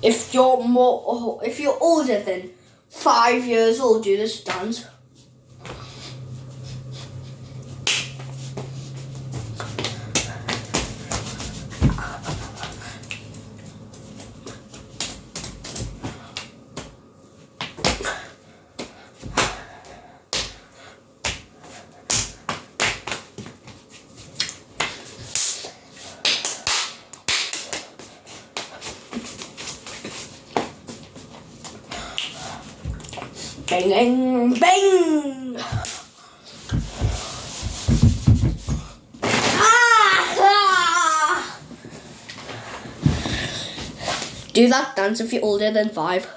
If you're older than 5 years old, do this dance. Bang, bang, bang! Ah! Do that dance if you're older than 5.